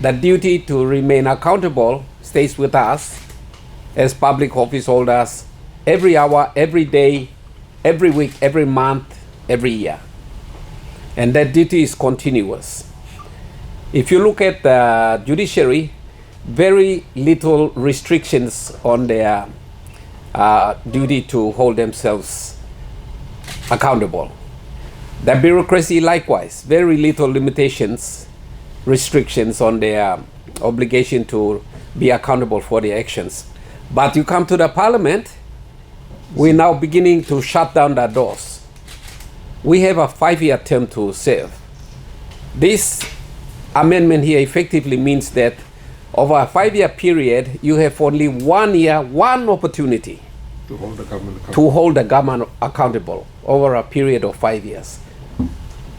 the duty to remain accountable stays with us as public office holders every hour, every day, every week, every month, every year. And that duty is continuous. If you look at the judiciary, very little restrictions on their duty to hold themselves accountable. The bureaucracy likewise, very little limitations, restrictions on their obligation to be accountable for their actions. But you come to the parliament, we're now beginning to shut down the doors. We have a 5-year term to serve. This amendment here effectively means that over a 5-year period, you have only 1 year, one opportunity to hold the government accountable over a period of 5 years.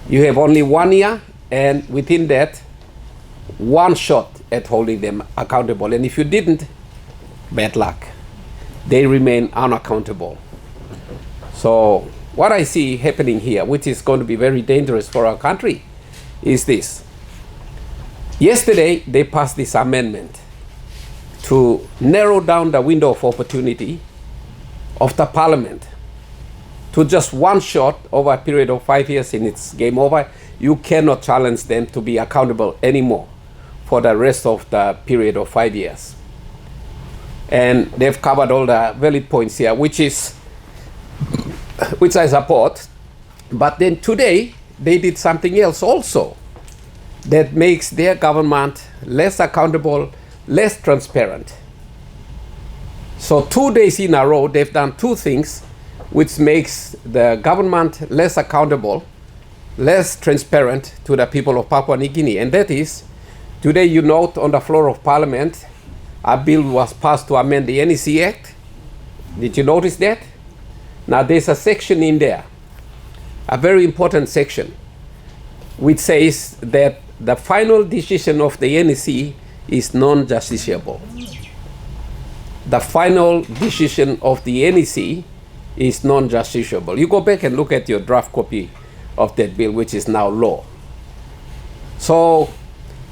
You have only 1 year, and within that, one shot at holding them accountable. And if you didn't, bad luck. They remain unaccountable. So what I see happening here, which is going to be very dangerous for our country, is this. Yesterday, they passed this amendment to narrow down the window of opportunity of the parliament to just one shot over a period of 5 years, and it's game over. You cannot challenge them to be accountable anymore for the rest of the period of 5 years. And they've covered all the valid points here, which I support. But then today, they did something else also that makes their government less accountable, less transparent. So 2 days in a row, they've done two things which makes the government less accountable, less transparent to the people of Papua New Guinea. And that is, today you note on the floor of Parliament, a bill was passed to amend the NEC Act. Did you notice that? Now there's a section in there, a very important section, which says that the final decision of the NEC is non-justiciable. The final decision of the NEC is non-justiciable. You go back and look at your draft copy of that bill, which is now law. So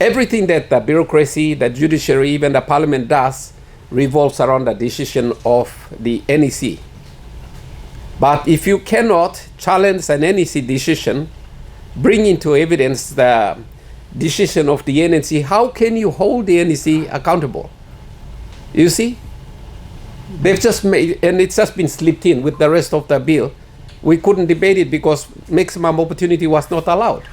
everything that the bureaucracy, the judiciary, even the parliament does revolves around the decision of the NEC. But if you cannot challenge an NEC decision, bring into evidence the decision of the NEC, how can you hold the NEC accountable? You see? They've just made, and it's just been slipped in with the rest of the bill. We couldn't debate it because maximum opportunity was not allowed.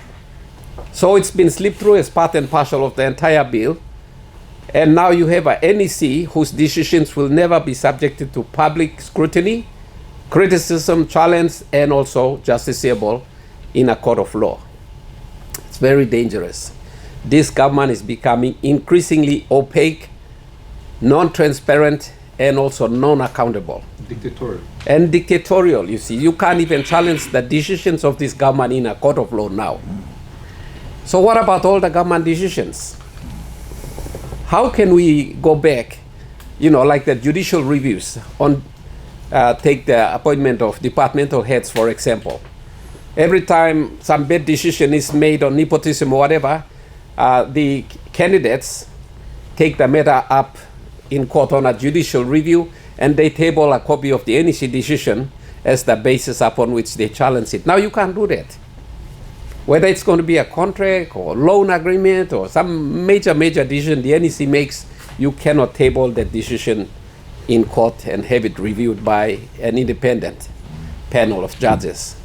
So it's been slipped through as part and parcel of the entire bill. And now you have a NEC whose decisions will never be subjected to public scrutiny, criticism, challenge, and also justiciable in a court of law. It's very dangerous. This government is becoming increasingly opaque, non-transparent, and also non-accountable. Dictatorial. And dictatorial, you see. You can't even challenge the decisions of this government in a court of law now. So what about all the government decisions? How can we go back, like the judicial reviews on, take the appointment of departmental heads, for example. Every time some bad decision is made on nepotism or whatever, the candidates take the matter up in court on a judicial review, and they table a copy of the NEC decision as the basis upon which they challenge it. Now you can't do that. Whether it's going to be a contract or loan agreement or some major decision the NEC makes, you cannot table that decision in court and have it reviewed by an independent panel of judges.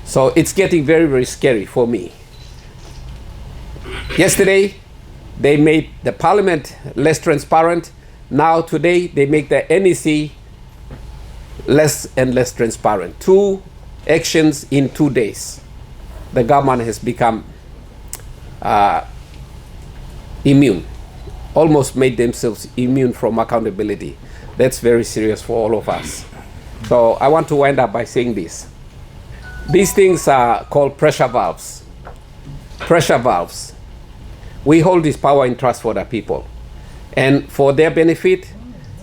So it's getting very, very scary for me. Yesterday, they made the parliament less transparent. Now today, they make the NEC less and less transparent. 2 actions in 2 days. The government has become immune, almost made themselves immune from accountability. That's very serious for all of us. So I want to wind up by saying this. These things are called pressure valves. Pressure valves. We hold this power in trust for the people. And for their benefit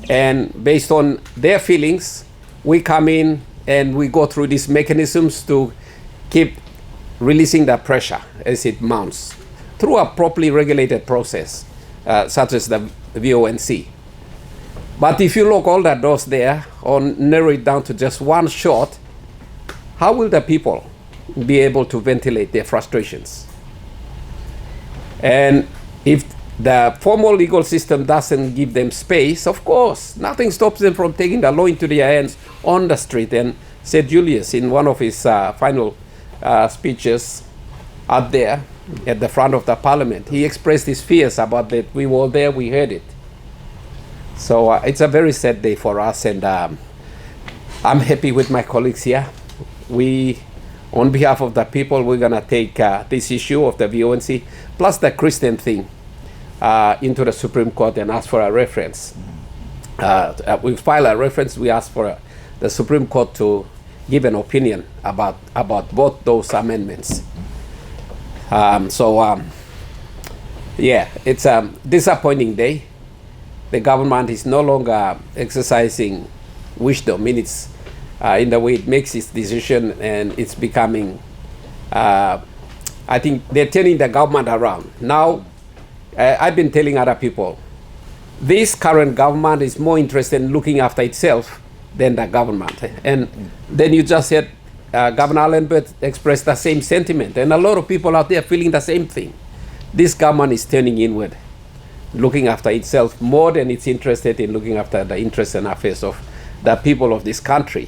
and based on their feelings, we come in and we go through these mechanisms to keep releasing the pressure as it mounts through a properly regulated process, such as the VONC. But if you lock all the doors there or narrow it down to just one shot, how will the people be able to ventilate their frustrations? And if the formal legal system doesn't give them space, of course, nothing stops them from taking the law into their hands on the street. And said Julius, in one of his final speeches out there at the front of the parliament, he expressed his fears about that. We were there, we heard it. So it's a very sad day for us, and I'm happy with my colleagues here. We, on behalf of the people, we're gonna take this issue of the VONC, plus the Christian thing, into the Supreme Court and ask for a reference. We file a reference, we ask for the Supreme Court to give an opinion about both those amendments. Yeah, it's a disappointing day. The government is no longer exercising wisdom in the way it makes its decision, and it's becoming, I think they're turning the government around. Now, I've been telling other people, this current government is more interested in looking after itself than the government. And then you just said Governor Allenberg expressed the same sentiment, and a lot of people out there feeling the same thing. This government is turning inward, looking after itself more than it's interested in looking after the interests and affairs of the people of this country.